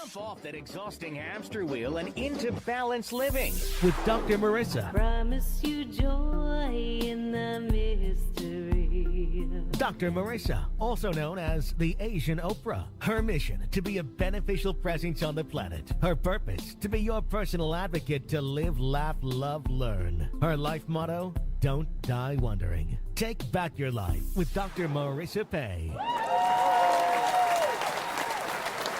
Jump off that exhausting hamster wheel and into balanced living with Dr. Marissa. Promise you joy in the mystery. Dr. Marissa, also known as the Asian Oprah. Her mission, to be a beneficial presence on the planet. Her purpose, to be your personal advocate to live, laugh, love, learn. Her life motto, don't die wondering. Take back your life with Dr. Marissa Pei.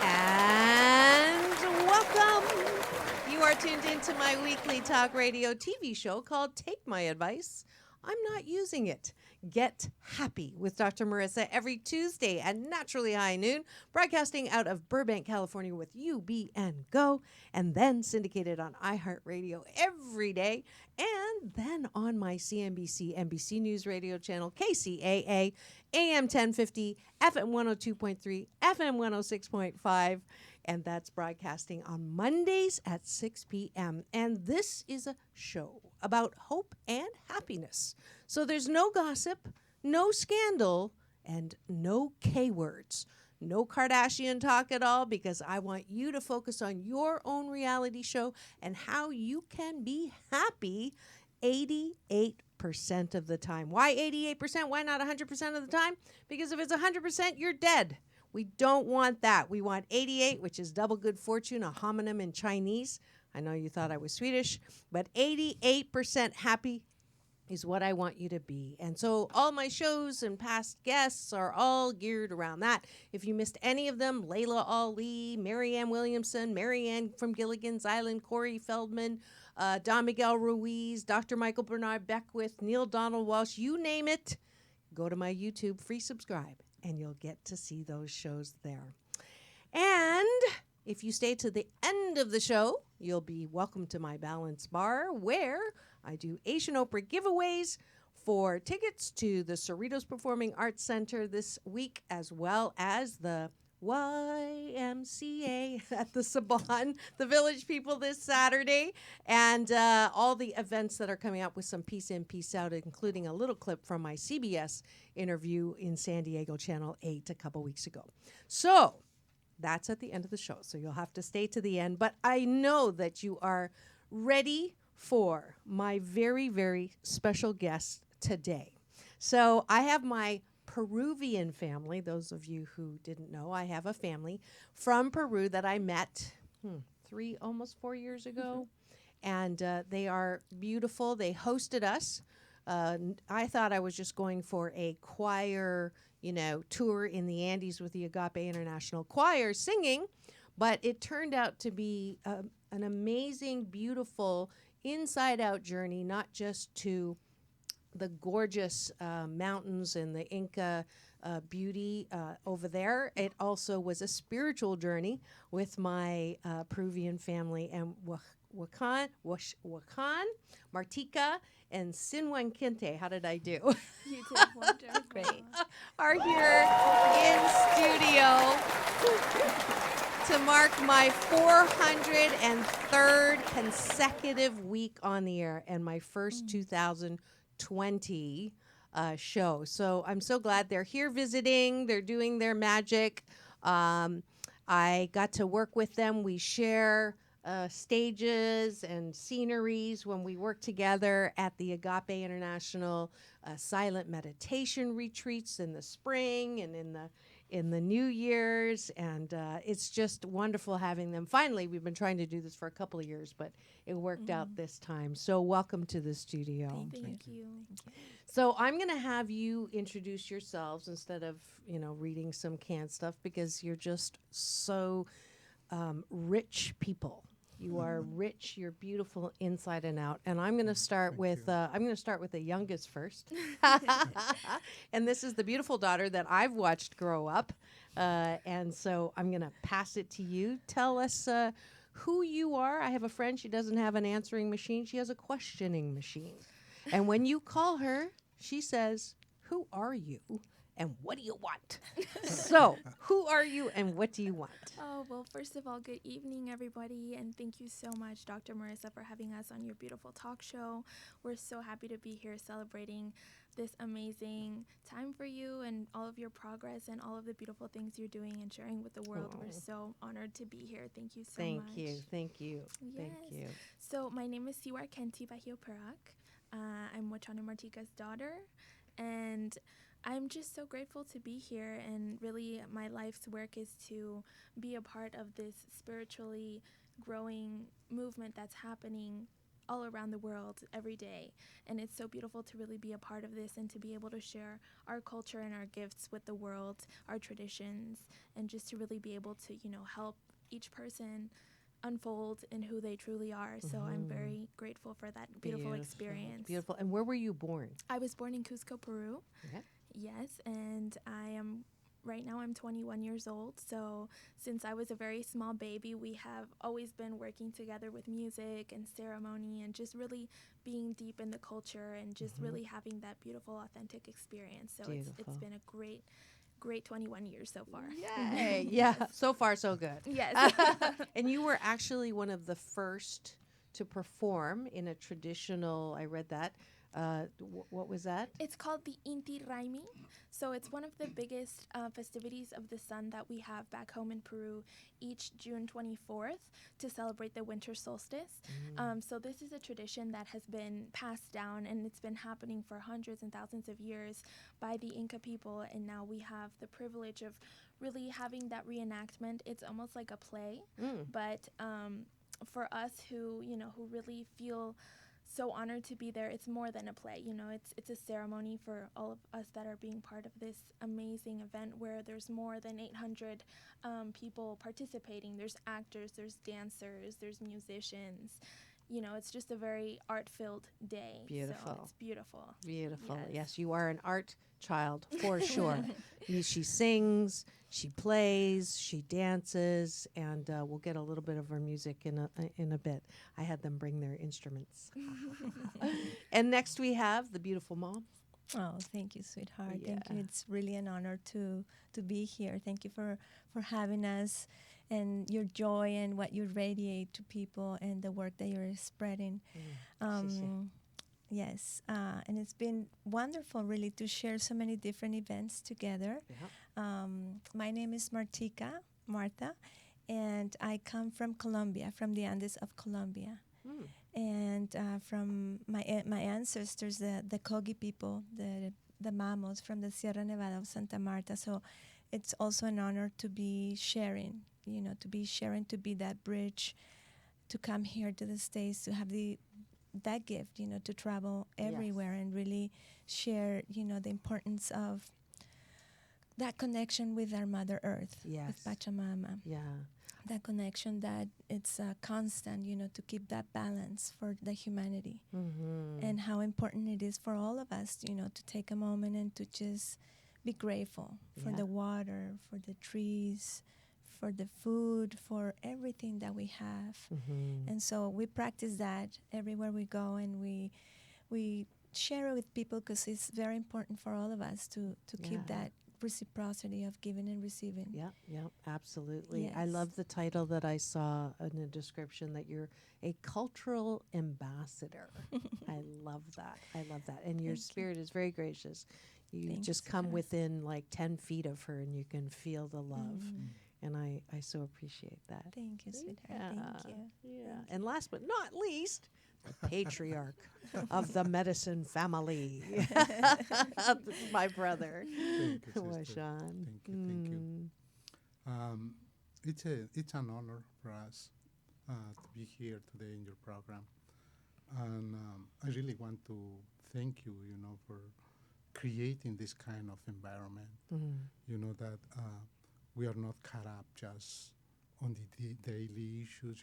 And welcome. You are tuned into my weekly talk radio TV show called Take My Advice. I'm not using it. Get Happy with Dr. Marissa every Tuesday at naturally high noon, broadcasting out of Burbank, California with UBN Go, and then syndicated on iHeartRadio every day, and then on my CNBC NBC News radio channel, KCAA, AM 1050, FM 102.3, FM 106.5, and that's broadcasting on Mondays at 6 p.m. And this is a show about hope and happiness. So there's no gossip, no scandal, and no K words. No Kardashian talk at all, because I want you to focus on your own reality show and how you can be happy 88% of the time. Why 88%? Why not 100% of the time? Because if it's 100%, you're dead. We don't want that. We want 88, which is double good fortune, a homonym in Chinese. I know you thought I was Swedish, but 88% happy is what I want you to be. And so all my shows and past guests are all geared around that. If you missed any of them, Layla Ali, Marianne Williamson, Marianne from Gilligan's Island, Corey Feldman, Don Miguel Ruiz, Dr. Michael Bernard Beckwith, Neil Donald Walsh, you name it, go to my YouTube, free subscribe, and you'll get to see those shows there. And if you stay to the end of the show, you'll be welcome to my Balance Bar, where I do Asian Oprah giveaways for tickets to the Cerritos Performing Arts Center this week, as well as the YMCA at the Saban, the Village People this Saturday, and all the events that are coming up with some Peace In, Peace Out, including a little clip from my CBS interview in San Diego, Channel 8 a couple weeks ago. So that's at the end of the show, so you'll have to stay to the end. But I know that you are ready for my very, very special guest today. So I have my Peruvian family. Those of you who didn't know, I have a family from Peru that I met almost 4 years ago. And they are beautiful. They hosted us. I thought I was just going for a choir, tour in the Andes with the Agape International Choir singing, but it turned out to be an amazing, beautiful, inside-out journey, not just to the gorgeous mountains and the Inca beauty over there. It also was a spiritual journey with my Peruvian family, and Wakan, Martika, and Sinwanquinte. How did I do? You did wonderful. Great. Are here in studio to mark my 403rd consecutive week on the air and my first 2020 show. So I'm so glad they're here visiting. They're doing their magic. I got to work with them. We share stages and sceneries when we work together at the Agape International silent meditation retreats in the spring and in the New Year's, and it's just wonderful having them. Finally, we've been trying to do this for a couple of years, but it worked out this time. So welcome to the studio. Thank you. So I'm going to have you introduce yourselves instead of, reading some canned stuff, because you're just so rich people. You are rich. You're beautiful inside and out. And I'm going to start with the youngest first. And this is the beautiful daughter that I've watched grow up. And so I'm going to pass it to you. Tell us who you are. I have a friend. She doesn't have an answering machine. She has a questioning machine. And when you call her, she says, "Who are you?" and what do you want? So, who are you and what do you want? Oh, well, first of all, good evening, everybody. And thank you so much, Dr. Marissa, for having us on your beautiful talk show. We're so happy to be here celebrating this amazing time for you and all of your progress and all of the beautiful things you're doing and sharing with the world. We're so honored to be here. Thank you so much. Thank you. Thank you. Yes. Thank you. So my name is Siwar Kenti Bahio Perak. I'm Wachana Martika's daughter, and I'm just so grateful to be here. And really, my life's work is to be a part of this spiritually growing movement that's happening all around the world every day. And it's so beautiful to really be a part of this and to be able to share our culture and our gifts with the world, our traditions, and just to really be able to, help each person unfold in who they truly are. So I'm very grateful for that beautiful experience. Beautiful. And where were you born? I was born in Cusco, Peru. Yeah. Yes, and right now I'm 21 years old. So since I was a very small baby, we have always been working together with music and ceremony and just really being deep in the culture and just really having that beautiful, authentic experience. So it's been a great 21 years so far. Yay. Yeah. So far, so good. Yes. And you were actually one of the first to perform in a traditional, I read that. What was that? It's called the Inti Raimi. So it's one of the biggest festivities of the sun that we have back home in Peru each June 24th to celebrate the winter solstice. So this is a tradition that has been passed down, and it's been happening for hundreds and thousands of years by the Inca people, and now we have the privilege of really having that reenactment. It's almost like a play, but for us who really feel so honored to be there, it's more than a play. It's a ceremony for all of us that are being part of this amazing event where there's more than 800 people participating. There's actors, there's dancers, there's musicians. It's just a very art-filled day. Beautiful. So it's beautiful. Beautiful. Yes. Yes, you are an art child for sure. She sings, she plays, she dances, and we'll get a little bit of her music in a bit. I had them bring their instruments. And next we have the beautiful mom. Oh, thank you, sweetheart. Yeah. Thank you. It's really an honor to be here. Thank you for having us and your joy and what you radiate to people and the work that you're spreading. Yes, and it's been wonderful, really, to share so many different events together. Yeah. My name is Martha, and I come from Colombia, from the Andes of Colombia. And from my ancestors, the Kogi people, the Mamos from the Sierra Nevada of Santa Marta. So it's also an honor to be sharing, to be that bridge, to come here to the States, to have that gift, to travel everywhere and really share, the importance of that connection with our Mother Earth, with Pachamama. Yeah. That connection that it's constant, to keep that balance for the humanity. And how important it is for all of us, to take a moment and to just be grateful for the water, for the trees, for the food, for everything that we have. And so we practice that everywhere we go, and we share it with people because it's very important for all of us to keep that reciprocity of giving and receiving. Yeah, absolutely. Yes. I love the title that I saw in the description, that you're a cultural ambassador. I love that. And your spirit is very gracious. You Thanks, just come sweetheart. within like 10 feet of her and you can feel the love. And I so appreciate that. Thank you, sweetheart. Thank you. Yeah. And last but not least, the patriarch of the medicine family. My brother, Thank you, sister. Washan. Thank you. It's an honor for us to be here today in your program, and I really want to thank you, for creating this kind of environment. That we are not caught up just on the daily issues,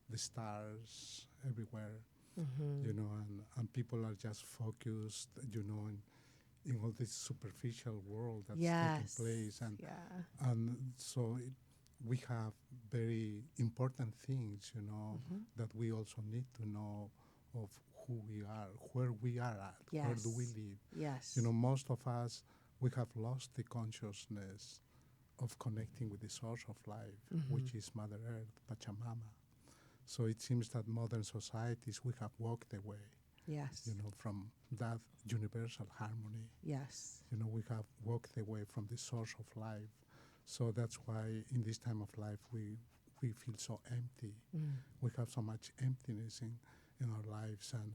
the stars everywhere, and people are just focused, in all this superficial world that's taking place. And so we have very important things, that we also need to know of who we are, where we are at, where do we live. Yes. Most of us we have lost the consciousness of connecting with the source of life, which is Mother Earth, Pachamama. So it seems that modern societies, we have walked away, Yes. from that universal harmony. Yes. We have walked away from the source of life. So that's why in this time of life we feel so empty. We have so much emptiness in our lives. And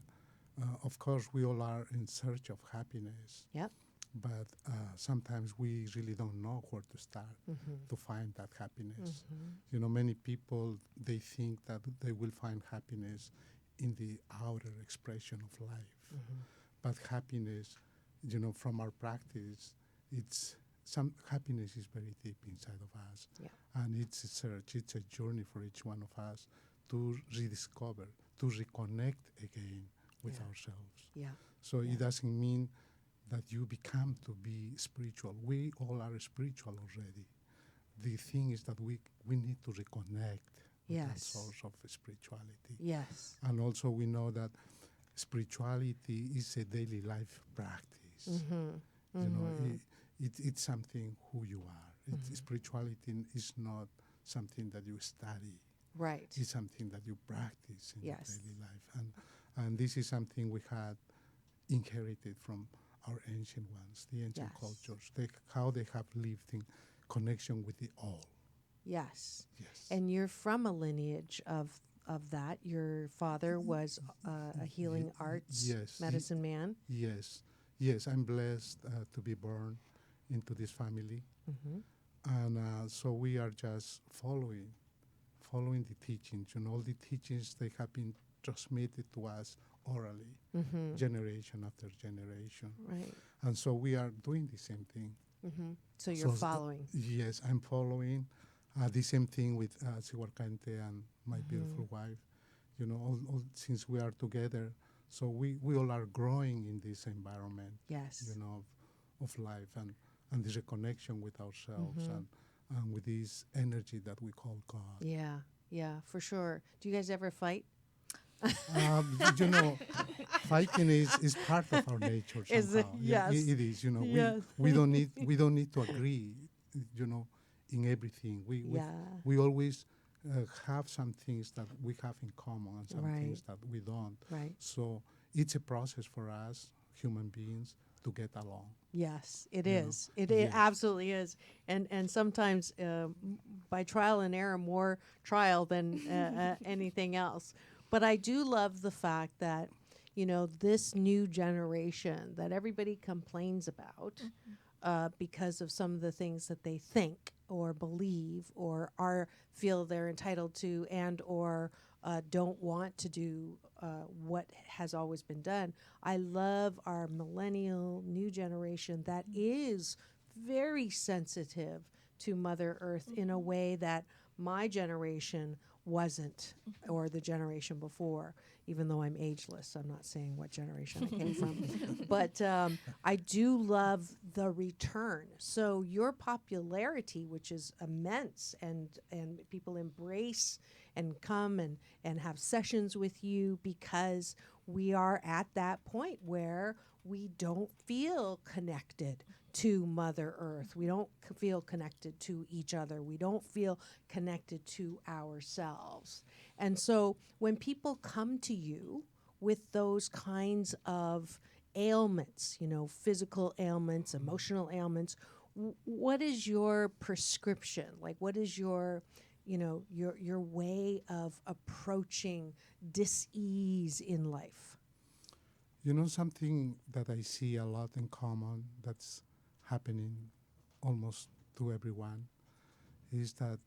of course, we all are in search of happiness. Yep. But sometimes we really don't know where to start to find that happiness. Many people, they think that they will find happiness in the outer expression of life. But happiness, from our practice, happiness is very deep inside of us. Yeah. And it's a search, it's a journey for each one of us to rediscover, to reconnect again with ourselves. Yeah. So it doesn't mean that you become to be spiritual. We all are spiritual already. The thing is that we need to reconnect with that Yes. source of spirituality. Yes. And also we know that spirituality is a daily life practice. It's something who you are. Spirituality is not something that you study. Right. It's something that you practice in your Yes. daily life. And this is something we had inherited from our ancient ones, the ancient Yes. cultures, how they have lived in connection with the all. Yes. Yes. And you're from a lineage of that. Your father was a healing arts yes, medicine man. Yes, I'm blessed to be born into this family. And so we are just following the teachings. All the teachings, they have been transmitted to us orally, generation after generation. Right. And so we are doing the same thing. So you're So, following. Yes, I'm following the same thing with Siwarkante and my beautiful wife. All since we are together, so we all are growing in this environment. Yes. Of life and this reconnection with ourselves and with this energy that we call God. Yeah. Yeah, for sure. Do you guys ever fight? Fighting is part of our nature somehow. Is it? Yeah, Yes. it is. Yes. We don't need to agree. In everything. We always have some things that we have in common and some Right. things that we don't. Right. So it's a process for us human beings to get along. Yes, it You know? is. It Yes. absolutely is. And sometimes by trial and error, more trial than anything else. But I do love the fact that, this new generation that everybody complains about because of some of the things that they think or believe or feel they're entitled to and or don't want to do what has always been done. I love our millennial new generation that is very sensitive to Mother Earth in a way that my generation wasn't, or the generation before, even though I'm ageless. I'm not saying what generation I came from. But I do love the return. So your popularity, which is immense, and people embrace and come and have sessions with you because we are at that point where we don't feel connected to Mother Earth. We don't feel connected to each other. We don't feel connected to ourselves. And so when people come to you with those kinds of ailments, physical ailments, emotional ailments, what is your prescription? Like, what is your way of approaching dis-ease in life? Something that I see a lot in common that's happening almost to everyone is that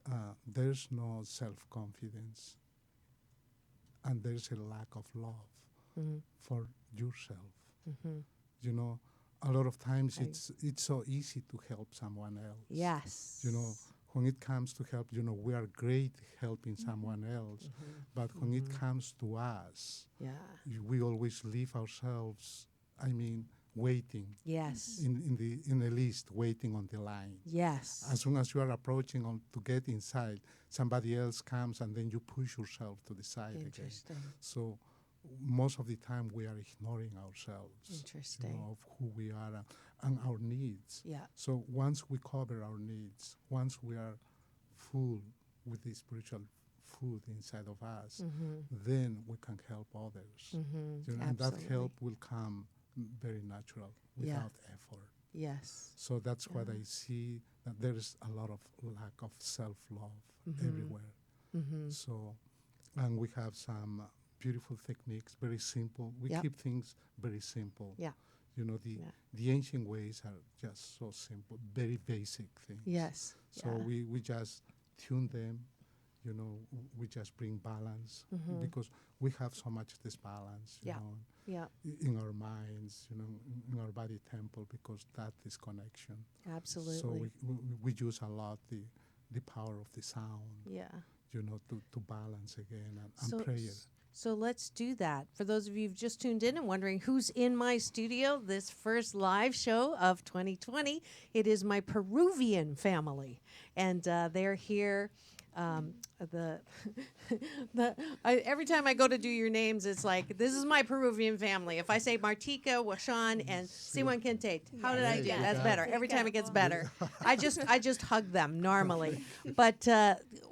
there's no self-confidence and there's a lack of love for yourself. A lot of times it's so easy to help someone else. Yes. When it comes to help, we are great helping someone else, but when it comes to us, we always leave ourselves, waiting. Yes. In the list, waiting on the line. Yes. As soon as you are approaching to get inside, somebody else comes and then you push yourself to the side again. Interesting. So most of the time we are ignoring ourselves, Interesting. of who we are and our needs. Yeah. So once we cover our needs, once we are full with the spiritual food inside of us, then we can help others. And that Absolutely. help will come very natural without effort. Yes. So that's what I see, that there is a lot of lack of self-love everywhere. So, and we have some beautiful techniques, very simple. We Yep. keep things very simple. Yeah. The ancient ways are just so simple, very basic things. Yes. So we just tune them, we just bring balance because we have so much disbalance, Yeah. Yeah. in our minds, in our body temple, because that is connection. Absolutely. So we use a lot the power of the sound, yeah. To balance again and So, prayer. so let's do that. For those of you who've just tuned in and wondering who's in my studio, this first live show of 2020, it is my Peruvian family. And they're here. Every time I go to do your names, it's like, this is my Peruvian family. If I say Martika, Washan, and Siwan Kente, how did I do? Yeah. That's better. Every time it gets better. I just hug them normally. But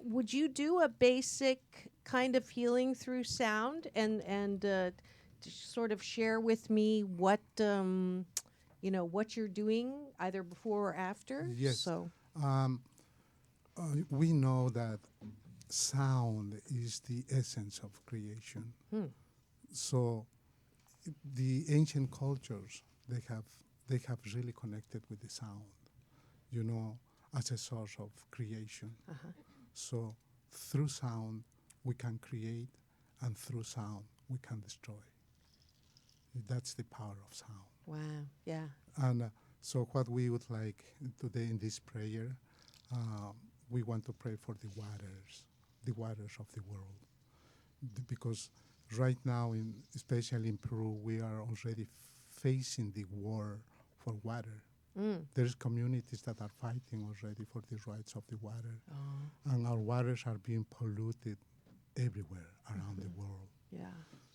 would you do a basic kind of healing through sound and to sort of share with me what what you're doing either before or after? Yes. So We know that sound is the essence of creation. So the ancient cultures, they have really connected with the sound, as a source of creation. So through sound we can create, and through sound we can destroy. That's the power of sound. wow, yeah. And so what we would like today in this prayer, we want to pray for the waters of the world. Because right now, especially in Peru, we are already facing the war for water. There's communities that are fighting already for the rights of the water. And our waters are being polluted everywhere around the world. Yeah.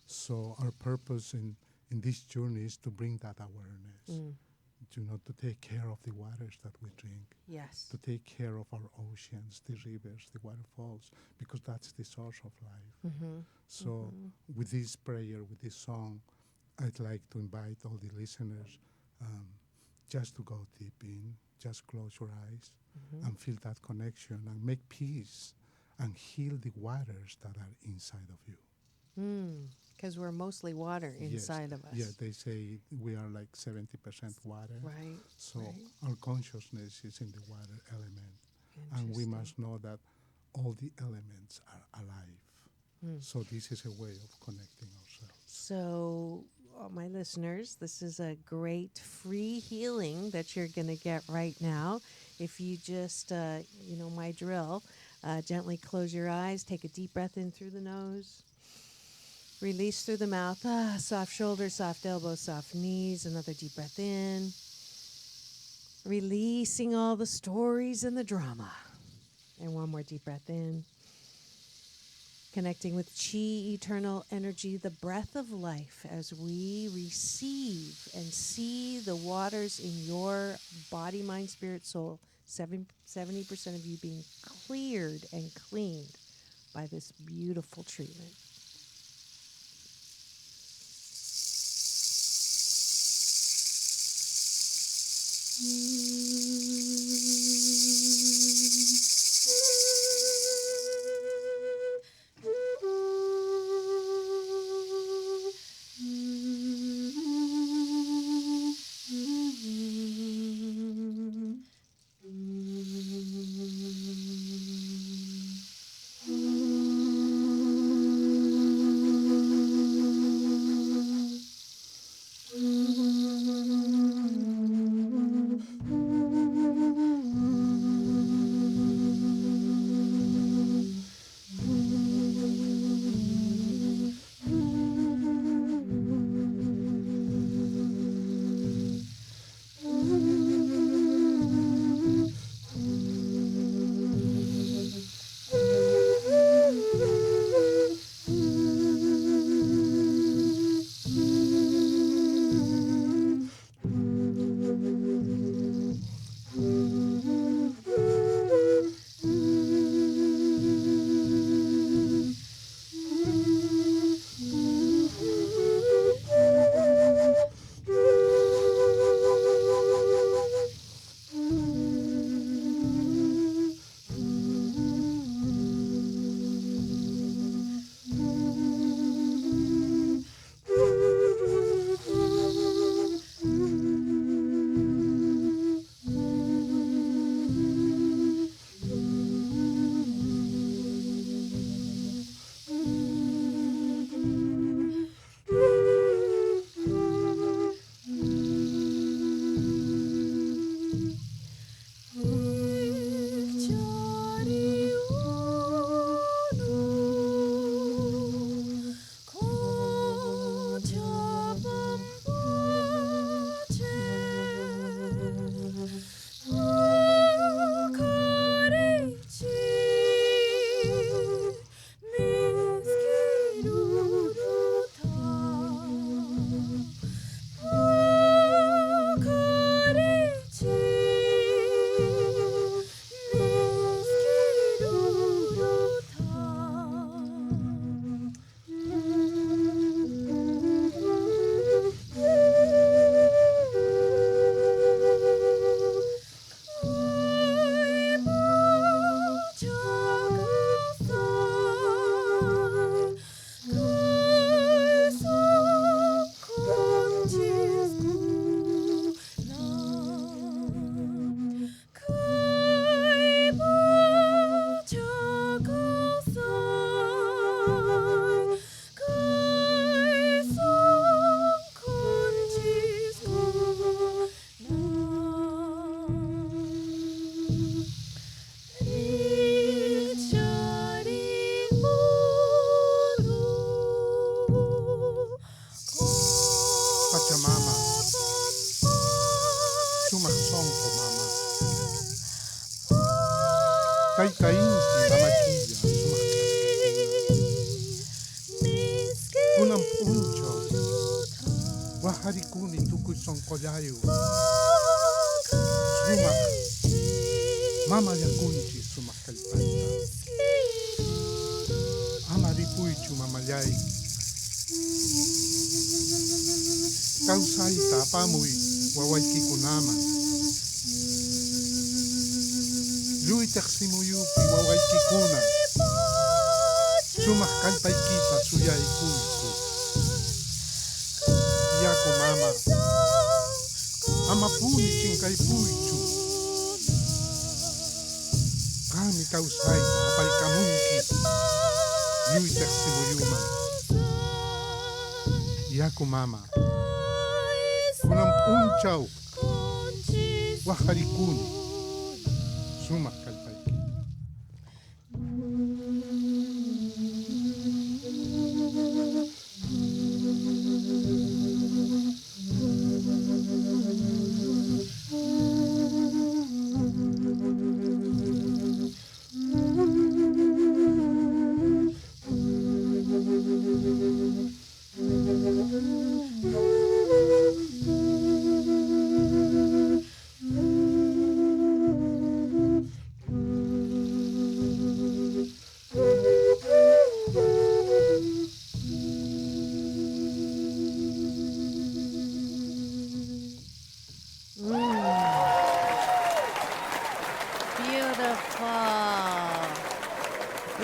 So our purpose in this journey is to bring that awareness, to take care of the waters that we drink, Yes. to take care of our oceans, the rivers, the waterfalls, because that's the source of life. So with this prayer, with this song, I'd like to invite all the listeners just to go deep in, just close your eyes and feel that connection and make peace and heal the waters that are inside of you. Because we're mostly water inside of us. Yeah, they say we are like 70% water. Right. So right. our consciousness is in the water element. And we must know that all the elements are alive. So this is a way of connecting ourselves. So, all my listeners, this is a great free healing that you're going to get right now. If you just, my drill, gently close your eyes, take a deep breath in through the nose. Release through the mouth. Soft shoulders, soft elbows, soft knees. Another deep breath in. Releasing all the stories and the drama. And one more deep breath in. Connecting with Chi, eternal energy, the breath of life, as we receive and see the waters in your body, mind, spirit, soul, 70% of you being cleared and cleaned by this beautiful treatment. Kaitainti, mamaquilla, kunam puncho, waharikuni tukuy son kollayu, sumak, mama yakunchi sumak kalpaita, amaripuichu mamayay, kausaita apamuy, wawaykikunama, lluitaq simuyupi wawaykikuna, sumak kallpaykita suyaykuyku. Yaku mama, amapuni chinkaypuychu. Kami kawsayta apaykamunki, lluitaq simuyuman. Yaku mama, kunan punchaw, waharikuni, sumak kallpayki. Beautiful.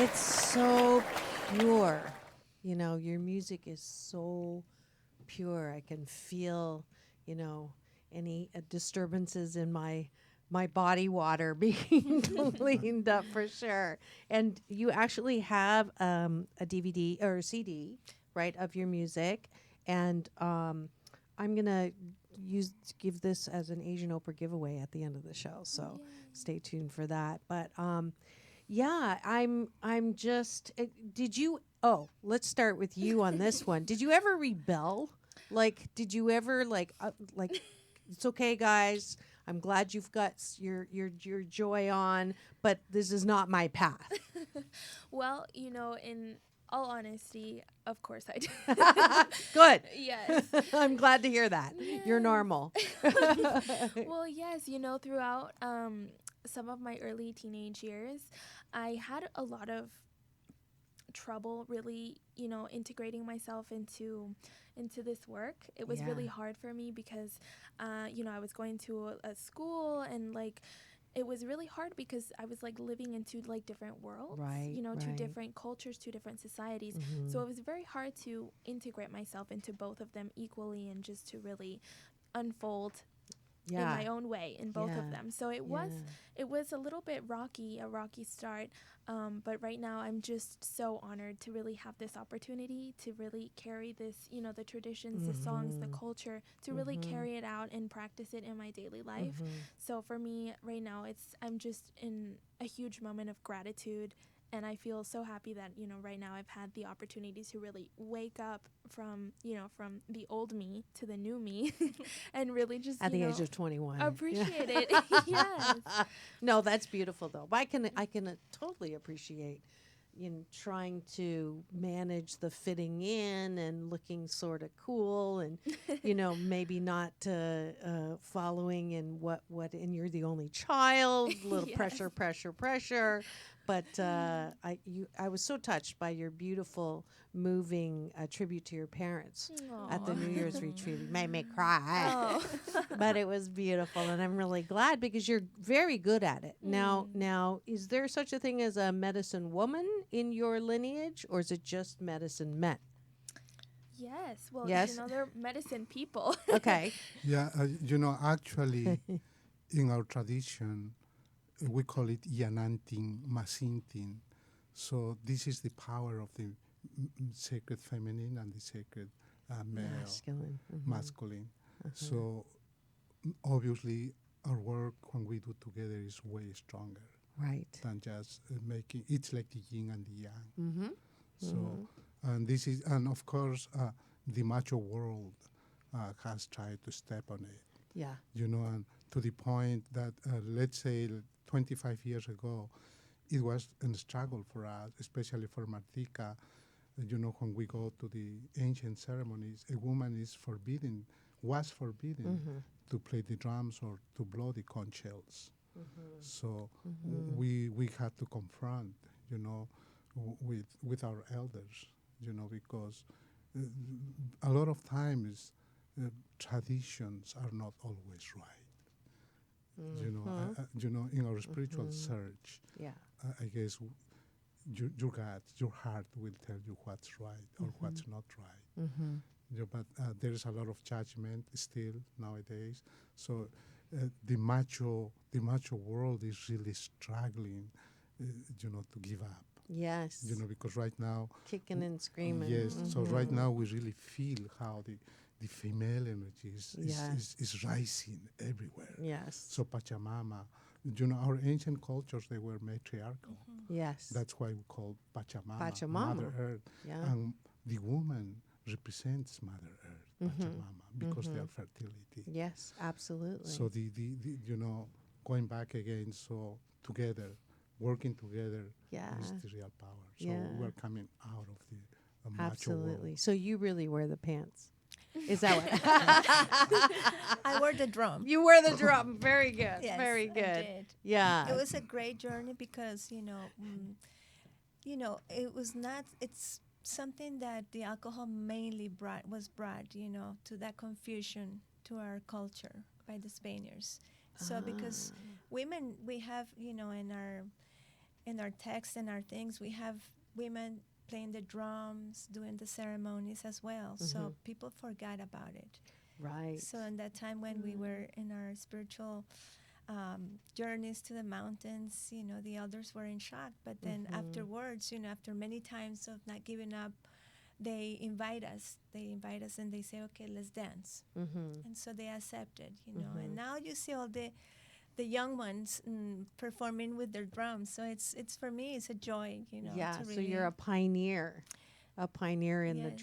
It's so pure. You know, your music is so pure. I can feel, any disturbances in my body water being cleaned up for sure. And you actually have a DVD or CD, right, of your music. And I'm gonna give this as an Asian Oprah giveaway at the end of the show. So stay tuned for that. But yeah, I'm just. Did you? Oh, let's start with you on this one. Did you ever rebel? Like, did you ever like? It's okay, guys. I'm glad you've got your joy on, but this is not my path. Well, in all honesty, of course I do. Good. Yes. I'm glad to hear that. You're Yes. normal. Well, yes, throughout some of my early teenage years, I had a lot of trouble really, integrating myself into this work. It was really hard for me because, I was going to a school and it was really hard because I was living in two different worlds, Right, two right. different cultures, two different societies. So it was very hard to integrate myself into both of them equally and just to really unfold in my own way in both of them. So it was a little bit a rocky start. But right now I'm just so honored to really have this opportunity to really carry this, the traditions, the songs, the culture, to really carry it out and practice it in my daily life. So for me right now, I'm just in a huge moment of gratitude. And I feel so happy that, right now I've had the opportunity to really wake up from the old me to the new me and really just, At the age of 21. appreciate it. Yes. No, that's beautiful though. I can totally appreciate trying to manage the fitting in and looking sort of cool and maybe not following in what and you're the only child, little Yes. pressure. But I was so touched by your beautiful, moving tribute to your parents at the New Year's retreat. It made me cry, but it was beautiful, and I'm really glad because you're very good at it. Now, is there such a thing as a medicine woman in your lineage, or is it just medicine men? Yes. Well, Yes? they're medicine people. Okay. Yeah, actually, in our tradition, we call it yanantin, masintin. So this is the power of the sacred feminine and the sacred male, masculine. So obviously, our work when we do together is way stronger, Right. than just making. It's like the yin and the yang. So, and of course, the macho world has tried to step on it. Yeah. And to the point that let's say 25 years ago, it was a struggle for us, especially for Martika. When we go to the ancient ceremonies, a woman was forbidden to play the drums or to blow the conch shells. So we had to confront, with our elders, because a lot of times traditions are not always right. In our spiritual search, I guess your gut, your heart will tell you what's right or what's not right. But there is a lot of judgment still nowadays. So the macho world is really struggling, to give up. Yes. Because right now, Kicking and screaming. yes. So right now we really feel how the female energy is rising everywhere. Yes. So Pachamama, our ancient cultures, they were matriarchal. Yes. That's why we call Pachamama, Pachamama. Mother Earth. Yeah. And the woman represents Mother Earth, Pachamama, because they are fertility. Yes, absolutely. So the going back again, so together, working together is the real power. So we're coming out of the macho absolutely. world. So you really wear the pants. Is that what? I wore the drum. You wear the drum. Very good. Yes, Very I good. did. Yeah. It was a great journey because it was not. It's something that the alcohol mainly brought to that confusion to our culture by the Spaniards. So because women, we have in our texts and our things, we have women playing the drums, doing the ceremonies as well. So people forgot about it. Right. So in that time when we were in our spiritual journeys to the mountains, the elders were in shock. But then afterwards, after many times of not giving up, they invite us. And they say, okay, let's dance. And so they accepted, And now you see all the young ones performing with their drums. So it's for me, it's a joy, Yeah. to So really you're a pioneer in the Yes.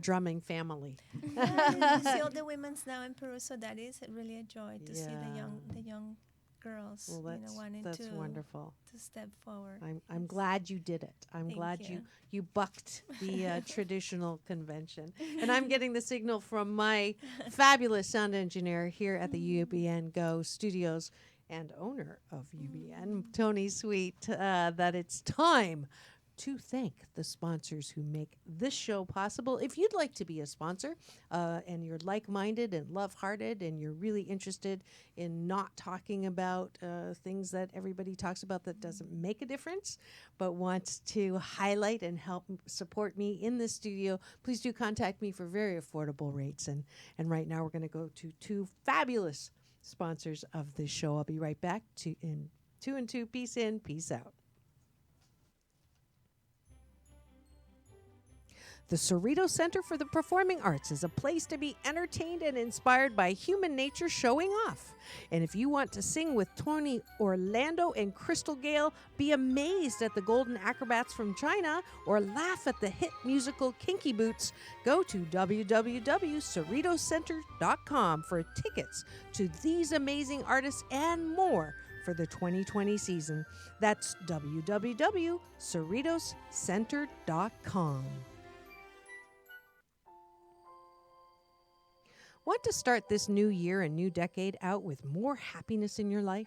drumming family. Yeah, you see all the women's now in Peru, so that is really a joy to see Yeah. the young girls, Well, wanting that's to wonderful. step forward. I'm Yes. glad you did it. I'm Thank glad you. you bucked the traditional convention. And I'm getting the signal from my fabulous sound engineer here at the UBN Go Studios and owner of UBN, Tony Sweet, that it's time to thank the sponsors who make this show possible. If you'd like to be a sponsor and you're like-minded and love-hearted and you're really interested in not talking about things that everybody talks about that doesn't make a difference, but wants to highlight and help support me in the studio, please do contact me for very affordable rates. And right now we're going to go to two fabulous sponsors of this show. I'll be right back in 2 and 2. Peace in, peace out. The Cerritos Center for the Performing Arts is a place to be entertained and inspired by human nature showing off. And if you want to sing with Tony Orlando and Crystal Gale, be amazed at the Golden Acrobats from China, or laugh at the hit musical Kinky Boots, go to www.cerritoscenter.com for tickets to these amazing artists and more for the 2020 season. That's www.cerritoscenter.com. Want to start this new year and new decade out with more happiness in your life?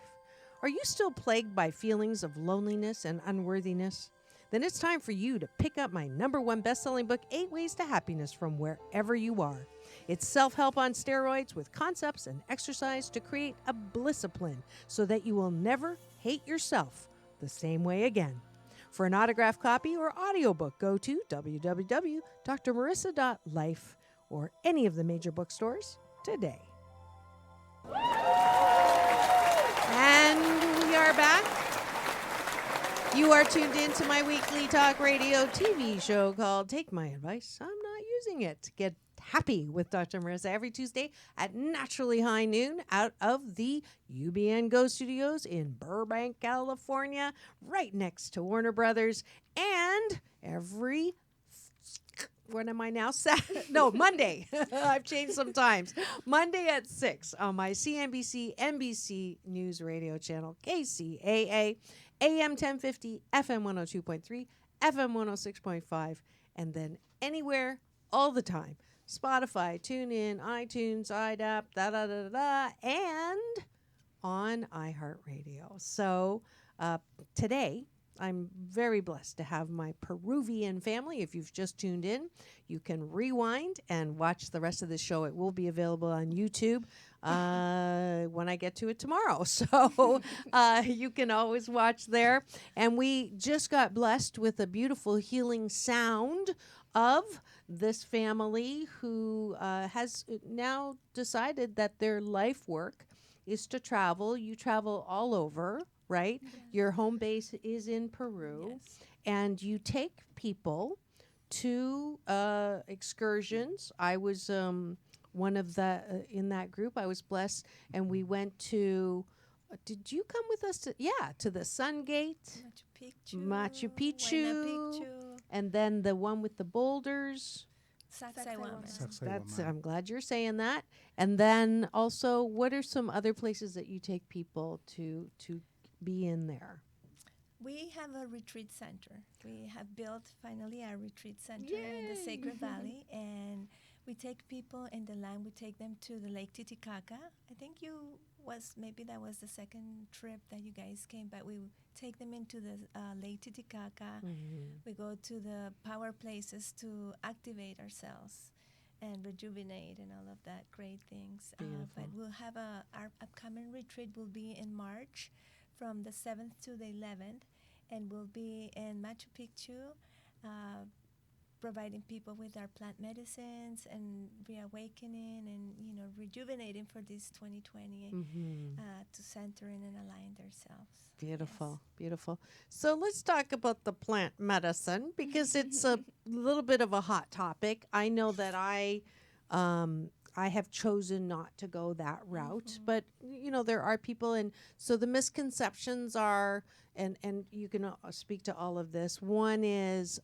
Are you still plagued by feelings of loneliness and unworthiness? Then it's time for you to pick up my #1 best-selling book, 8 Ways to Happiness, from wherever you are. It's self-help on steroids with concepts and exercise to create a blissipline so that you will never hate yourself the same way again. For an autographed copy or audiobook, go to www.drmarissa.life or any of the major bookstores today. And we are back. You are tuned in to my weekly talk radio TV show called Take My Advice, I'm Not Using It. Get happy with Dr. Marissa every Tuesday at naturally high noon out of the UBN Go Studios in Burbank, California, right next to Warner Brothers, and every Monday. I've changed sometimes. Monday at 6 on my CNBC NBC News radio channel, KCAA. AM 1050, FM 102.3, FM 106.5, and then anywhere, all the time. Spotify, TuneIn, iTunes, IDAP, and on iHeartRadio. So today, I'm very blessed to have my Peruvian family. If you've just tuned in, you can rewind and watch the rest of the show. It will be available on YouTube when I get to it tomorrow. So you can always watch there. And we just got blessed with a beautiful healing sound of this family who has now decided that their life work is to travel. You travel all over, right? Yes. Your home base is in Peru, Yes. and you take people to excursions. I was one of the in that group. I was blessed, and we went to. Did you come with us to? Yeah, to the Sun Gate, Machu Picchu, and then the one with the boulders. Sacsayhuaman. That's. I'm glad you're saying that. And then also, what are some other places that you take people to be in there? We have a retreat center. We have built finally a retreat center in the Sacred Valley, and we take people in the land. We take them to the Lake Titicaca. I think maybe that was the second trip that you guys came, but we take them into the Lake Titicaca. We go to the power places to activate ourselves and rejuvenate and all of that great things. But we'll have our upcoming retreat will be in March from the 7th to the 11th, and we'll be in Machu Picchu, providing people with our plant medicines and reawakening and rejuvenating for this 2020 to center in and align themselves. Beautiful, beautiful. So let's talk about the plant medicine because it's a little bit of a hot topic. I know that I have chosen not to go that route, but there are people, and so the misconceptions are, and you can speak to all of this. One is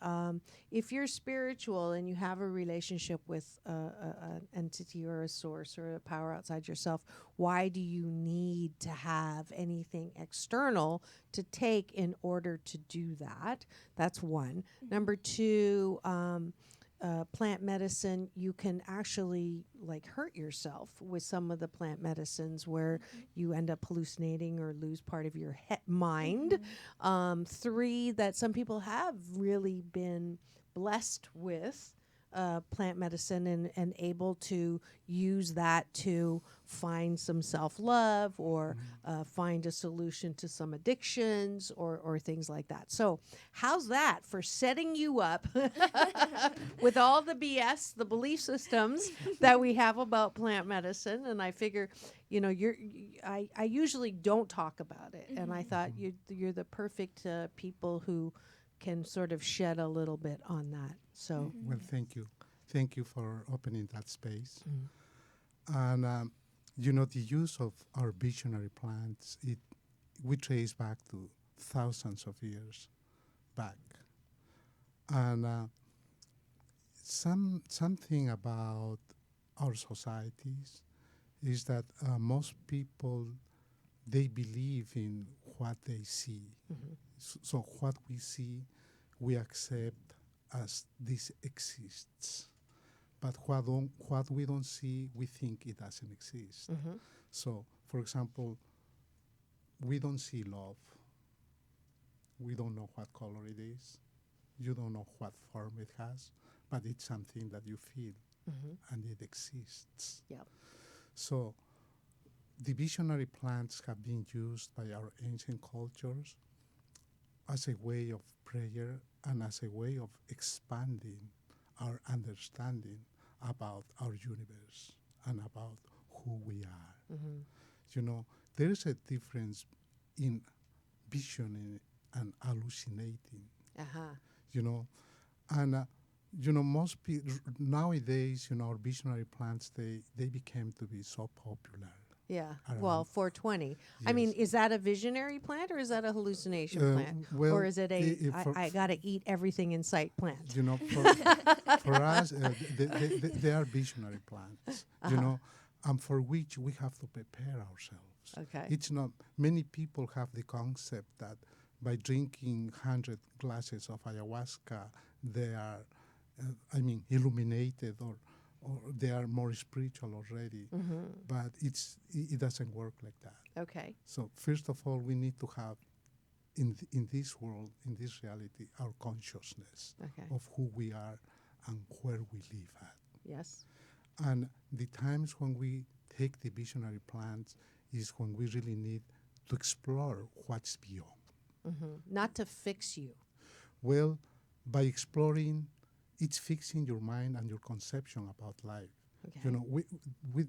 if you're spiritual and you have a relationship with an entity or a source or a power outside yourself, why do you need to have anything external to take in order to do that? That's one. Number two, plant medicine, you can actually hurt yourself with some of the plant medicines where you end up hallucinating or lose part of your mind. Three, that some people have really been blessed with plant medicine and able to use that to find some self-love or find a solution to some addictions or things like that. So how's that for setting you up with all the BS, the belief systems that we have about plant medicine? And I figure, I usually don't talk about it. And I thought you're the perfect people who can sort of shed a little bit on that. So well, thank you. Thank you for opening that space. And the use of our visionary plants, we trace back to thousands of years back. And something about our societies is that most people, they believe in what they see. So what we see, we accept as this exists. But what we don't see, we think it doesn't exist. So, for example, we don't see love. We don't know what color it is. You don't know what form it has, but it's something that you feel, and it exists. Yep. So, the visionary plants have been used by our ancient cultures as a way of prayer and as a way of expanding our understanding about our universe and about who we are. There is a difference in visioning and hallucinating. And most people nowadays, our visionary plants, they became to be so popular. Yeah. Around. Well, 420. I Yes. mean, is that a visionary plant or is that a hallucination plant? Well, or is it I got to eat everything in sight plant? For us, they are visionary plants, and for which we have to prepare ourselves. Okay. It's not, many people have the concept that by drinking 100 glasses of ayahuasca, they are, illuminated or they are more spiritual already. But it doesn't work like that. Okay. So first of all, we need to have in this world, in this reality, our consciousness Okay. of who we are and where we live at. Yes. And the times when we take the visionary plans is when we really need to explore what's beyond. Not to fix you. Well, by exploring, it's fixing your mind and your conception about life. Okay. You know,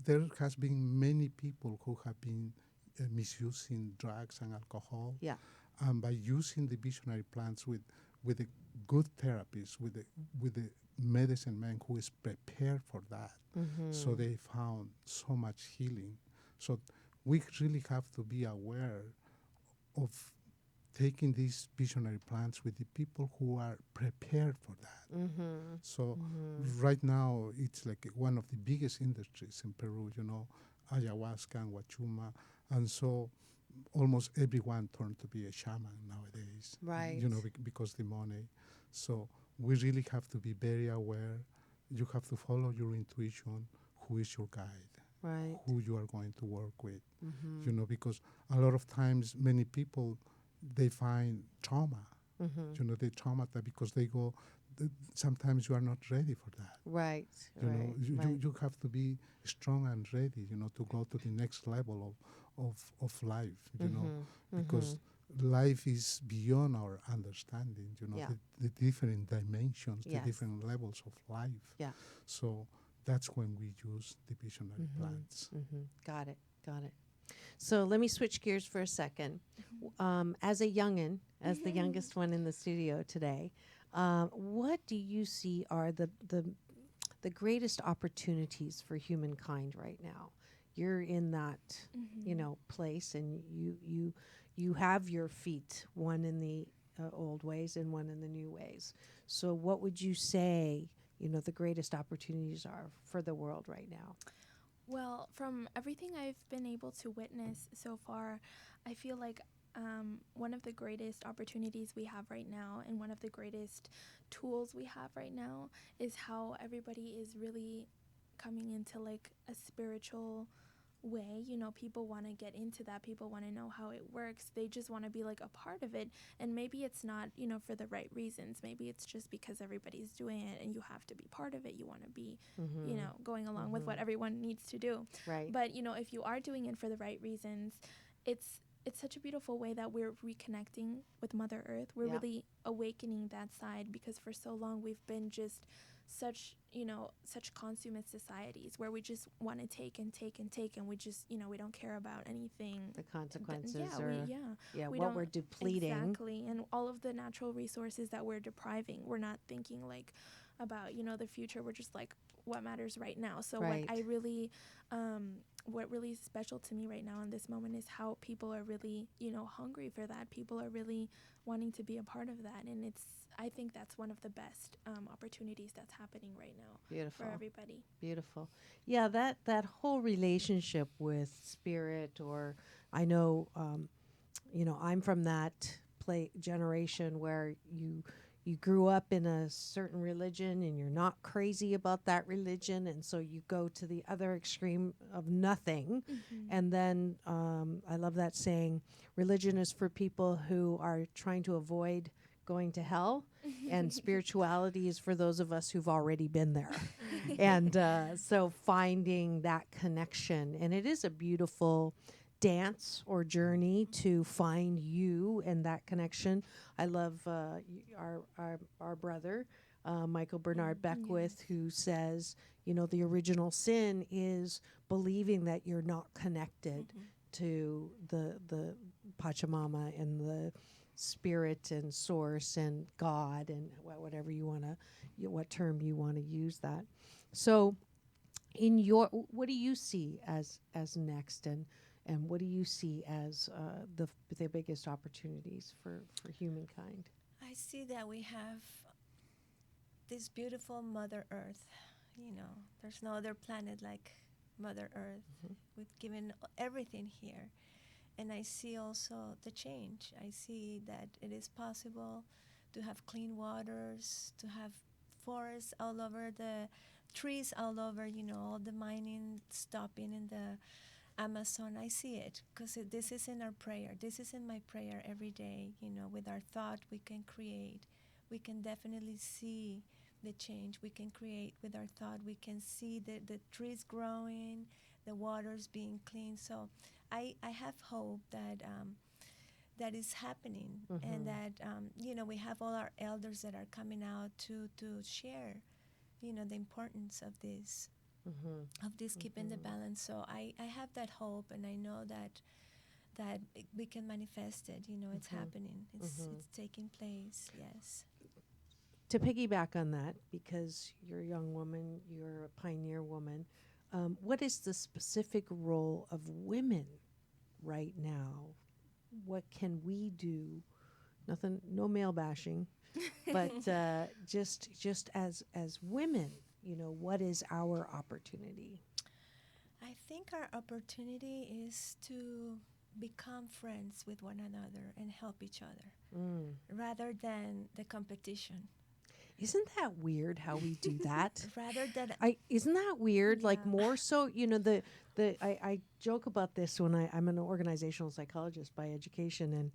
there has been many people who have been misusing drugs and alcohol. Yeah. And by using the visionary plants with a good therapist, with the medicine man who is prepared for that, so they found so much healing. So we really have to be aware of taking these visionary plants with the people who are prepared for that. So right now, it's like one of the biggest industries in Peru, you know, ayahuasca and huachuma. And so almost everyone turned to be a shaman nowadays. Right. You know, because the money. So we really have to be very aware. You have to follow your intuition, who is your guide, Right. who you are going to work with. You know, because a lot of times many people, they find trauma. You know, they traumatize because they go, sometimes you are not ready for that. Right. You right. know, you have to be strong and ready, you know, to go to the next level of life, you know, because life is beyond our understanding, you know, Yeah. the different dimensions, Yes. the different levels of life. Yeah. So that's when we use the visionary plans. Got it. Got it. So let me switch gears for a second. As a youngin, as the youngest one in the studio today, what do you see are the greatest opportunities for humankind right now? You're in that, you know, place, and you have your feet, one in the old ways and one in the new ways. So what would you say, you know, the greatest opportunities are for the world right now? Well, from everything I've been able to witness so far, I feel like one of the greatest opportunities we have right now and one of the greatest tools we have right now is how everybody is really coming into like a spiritual way. You know, people want to get into that. People want to know how it works. They just want to be like a part of it. And maybe it's not, you know, for the right reasons. Maybe it's just because everybody's doing it and you have to be part of it. You want to be, you know, going along with what everyone needs to do. Right. But, you know, if you are doing it for the right reasons, it's such a beautiful way that we're reconnecting with Mother Earth. We're really awakening that side, because for so long we've been just such, you know, such consummate societies where we just want to take and take and take, and we just, you know, we don't care about anything. The consequences We what don't- we're depleting. Exactly. And all of the natural resources that we're depriving, we're not thinking like about, you know, the future. We're just like, what matters right now. So Right. what really is special to me right now in this moment is how people are really, you know, hungry for that. People are really wanting to be a part of that. And I think that's one of the best opportunities that's happening right now. Beautiful. For everybody. Beautiful. Yeah, that whole relationship with spirit, or I know, you know, I'm from that generation where you grew up in a certain religion and you're not crazy about that religion, and so you go to the other extreme of nothing. And then I love that saying, religion is for people who are trying to avoid going to hell, and spirituality is for those of us who've already been there. And so finding that connection, and it is a beautiful dance or journey to find you and that connection. I love our brother, Michael Bernard Beckwith, who says, you know, the original sin is believing that you're not connected to the Pachamama and the spirit and source and God and whatever you want to, what term you want to use that. So in your, what do you see as next, and what do you see as the biggest opportunities for humankind? I see that we have this beautiful Mother Earth. You know, there's no other planet like Mother Earth. We've given everything here. and I see also the change. I see that it is possible to have clean waters, to have forests all over, the trees all over, all the mining stopping in the Amazon. I see it because this is in our prayer. This is in my prayer every day. With our thought, we can create. We can definitely see the change. We can create with our thought. We can see the trees growing, the waters being clean. So I have hope that that is happening, and that we have all our elders that are coming out to share, the importance of this, keeping the balance. So I have that hope, and I know that we can manifest it. It's happening. It's taking place. Yes. To piggyback on that, because you're a young woman, you're a pioneer woman, what is the specific role of women right now? What can we do? Nothing, no male bashing, but just as women, what is our opportunity? I think our opportunity is to become friends with one another and help each other, rather than the competition. Isn't that weird how we do that? Rather than isn't that weird? Like Yeah. more so, I joke about this when I'm an organizational psychologist by education, and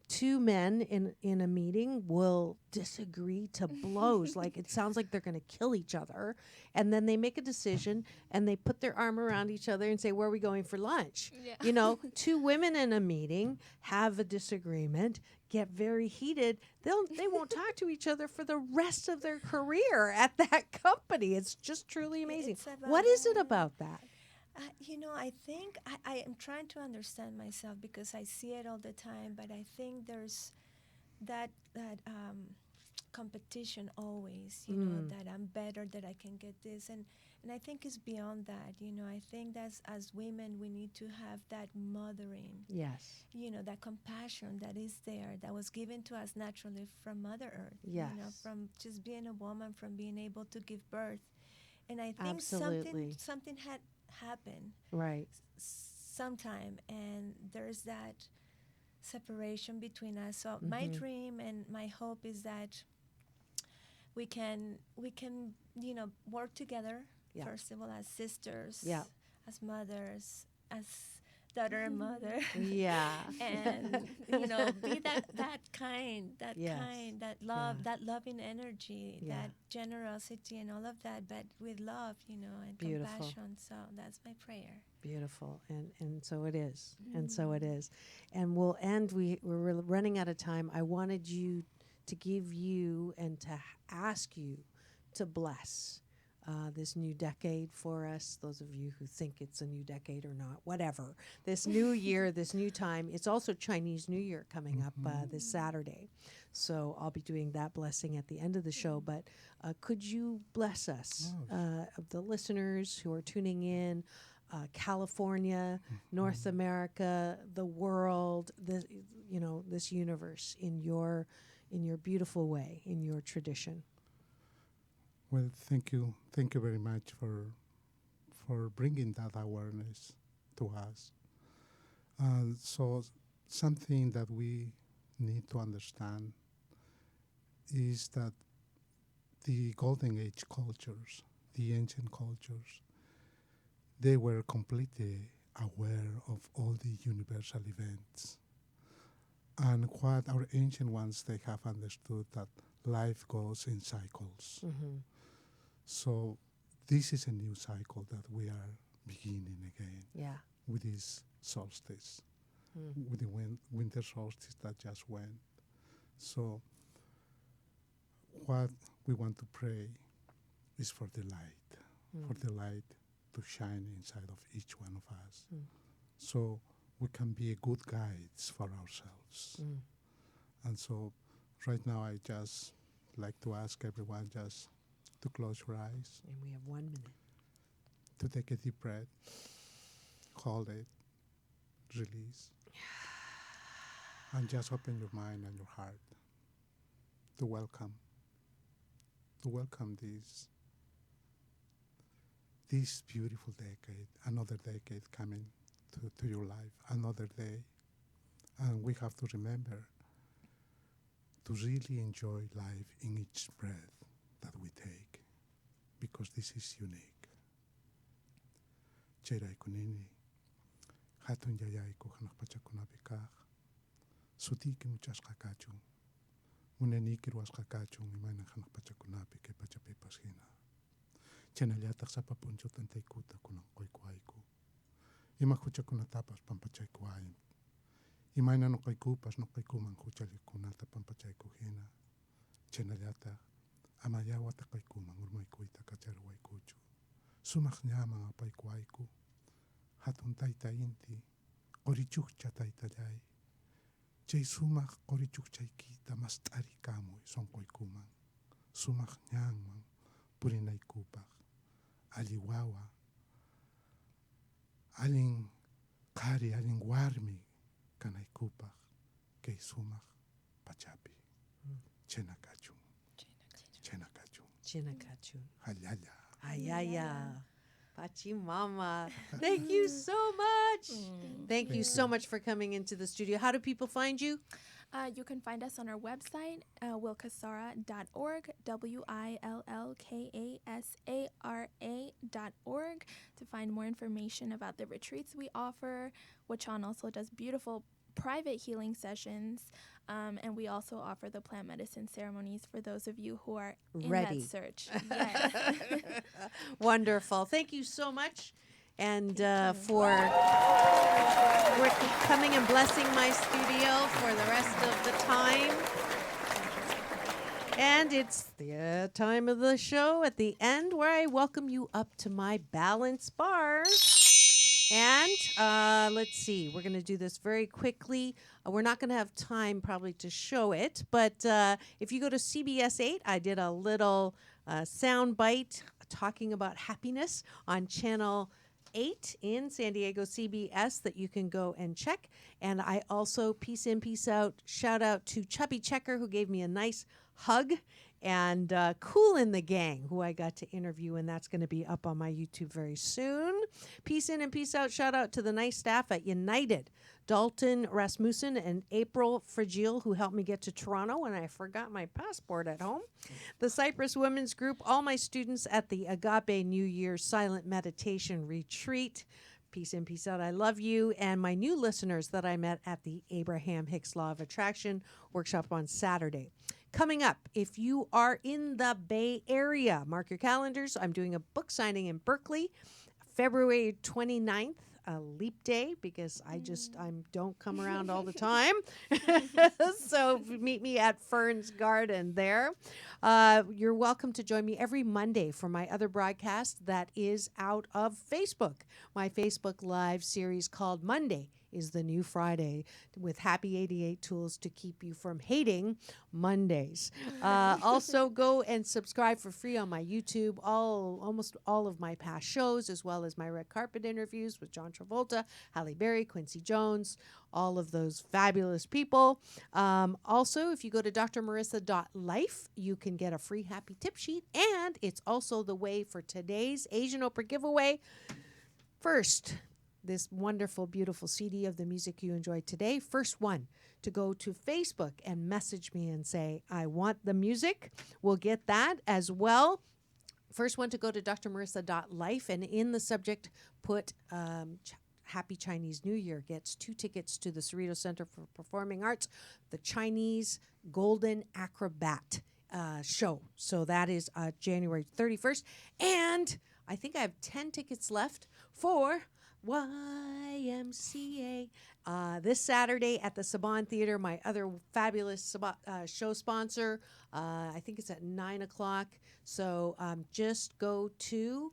two men in a meeting will disagree to blows. Like it sounds like they're going to kill each other, and then they make a decision and they put their arm around each other and say, "Where are we going for lunch?" Yeah. Two women in a meeting have a disagreement, get very heated. They won't talk to each other for the rest of their career at that company. It's just truly amazing. It's about What is it that. about that? I think I am trying to understand myself because I see it all the time, but I think there's that competition always, that I'm better, that I can get this, and I think it's beyond that. I think that as women we need to have that mothering, Yes. that compassion that is there, that was given to us naturally from Mother Earth. Yes. From just being a woman, from being able to give birth, and I think Absolutely. something had happened Right. sometime, and there's that separation between us. So my dream and my hope is that we can work together, Yeah. first of all, as sisters, Yeah. as mothers, as daughter and mother, Yeah. and be that kind, Yes. that love, Yeah. that loving energy, Yeah. that generosity, and all of that, but with love, and Beautiful. compassion. So that's my prayer. Beautiful, and so it is, and so it is, and we'll end. We're running out of time. I wanted you to give you and to ask you to bless this new decade for us. Those of you who think it's a new decade or not, whatever. This new year, this new time. It's also Chinese New Year coming up this Saturday, so I'll be doing that blessing at the end of the show. But could you bless us, of the listeners who are tuning in? California, North America, the world, this universe in your beautiful way, in your tradition. Well, thank you very much for bringing that awareness to us. So something that we need to understand is that the Golden Age cultures, the ancient cultures, they were completely aware of all the universal events. And what our ancient ones, they have understood that life goes in cycles. So this is a new cycle that we are beginning again. Yeah. With this solstice, with the winter solstice that just went. So what we want to pray is for the light to shine inside of each one of us, so we can be a good guides for ourselves. And so right now I just like to ask everyone just to close your eyes, And we have 1 minute. to take a deep breath, hold it, release, and just open your mind and your heart to welcome this beautiful decade, another decade coming to your life another day. And we have to remember to really enjoy life in each breath that we take, because this is unique. Cherai kunini, hatun yayai ko hanak pachakunapikah, sutiki muchas kakachung, muneniki ruas kakachung, imana hanak pachakunapi ke pachapipas hina. Chenalyatak sa papuncho tantaikuta kunang koikuaiku. Ima huchakunatapas pampachaykuaim. Imaina no koikupas no koikuman huchalikunata pampachaykuhina. Chenalyatak amayawata koikuman urmaikuita kacharuaikuchu. Sumak nyaman apaikuaiku. Hatun taita inti, korichukcha taitayay. Chay sumak korichukchaykita mas tarikamoy son koikuman. Sumak nyaman purinaikupak. Aliwawa, aling kari, aling warmi kanaikupak kay sumak pachapi. Chenakachung. Chenakachung. Chinakachun. Halyaya. Ayaya. Pachimama. Thank you so much. Thank you so much for coming into the studio. How do people find you? You can find us on our website, wilkasara.org, WILLKASARA.org, to find more information about the retreats we offer. Wachan also does beautiful private healing sessions, and we also offer the plant medicine ceremonies for those of you who are in Ready. that search. Yes. Wonderful. Thank you so much. And for coming and blessing my studio for the rest of the time. And it's the time of the show at the end where I welcome you up to my balance bar. And let's see, we're going to do this very quickly. We're not going to have time probably to show it, but if you go to CBS 8, I did a little sound bite talking about happiness on channel 8 in San Diego CBS that you can go and check. And I also, peace in, peace out, shout out to Chubby Checker, who gave me a nice hug, and Cool in the Gang, who I got to interview, and that's going to be up on my YouTube very soon. Peace in and peace out. Shout out to the nice staff at United, Dalton Rasmussen and April Fragile, who helped me get to Toronto when I forgot my passport at home. The Cypress Women's Group, all my students at the Agape New Year Silent Meditation Retreat. Peace in, peace out. I love you. And my new listeners that I met at the Abraham Hicks Law of Attraction workshop on Saturday. Coming up, if you are in the Bay Area, mark your calendars. I'm doing a book signing in Berkeley, February 29th, a leap day, because I don't come around all the time. So meet me at Fern's Garden there. You're welcome to join me every Monday for my other broadcast that is out of Facebook. My Facebook Live series called Monday is the New Friday, with Happy 88 tools to keep you from hating Mondays. Also, go and subscribe for free on my YouTube, almost all of my past shows, as well as my red carpet interviews with John Travolta, Halle Berry, Quincy Jones, all of those fabulous people. Also, if you go to drmarissa.life, you can get a free happy tip sheet, and it's also the way for today's Asian Oprah giveaway. First, this wonderful, beautiful CD of the music you enjoyed today. First one to go to Facebook and message me and say, I want the music. We'll get that as well. First one to go to drmarissa.life, and in the subject, put Happy Chinese New Year, gets 2 tickets to the Cerritos Center for Performing Arts, the Chinese Golden Acrobat show. So that is January 31st. And I think I have 10 tickets left for YMCA this Saturday at the Saban Theater, my other fabulous show sponsor. I think it's at 9 o'clock. So just go to,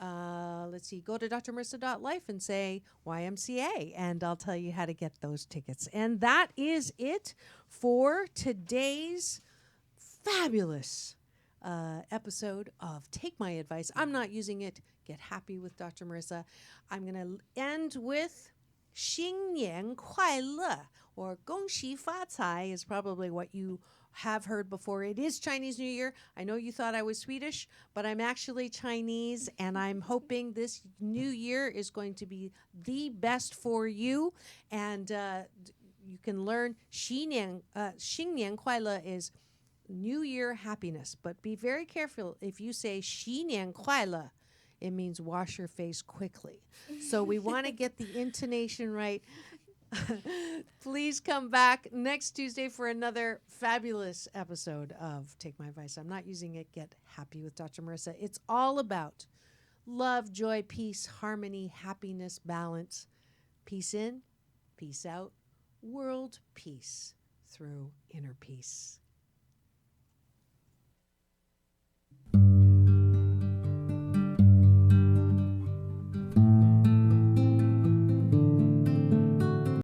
go to drmarissa.life and say YMCA, and I'll tell you how to get those tickets. And that is it for today's fabulous episode of Take My Advice. I'm not using it. Get happy with Dr. Marissa. I'm going to end with 新年快乐, or 恭喜发财 is probably what you have heard before. It is Chinese New Year. I know you thought I was Swedish, but I'm actually Chinese, and I'm hoping this new year is going to be the best for you. And you can learn 新年快乐 is New Year happiness. But be very careful if you say 新年快乐. It means wash your face quickly. So we want to get the intonation right. Please come back next Tuesday for another fabulous episode of Take My Advice. I'm not using it. Get happy with Dr. Marissa. It's all about love, joy, peace, harmony, happiness, balance. Peace in, peace out, world peace through inner peace.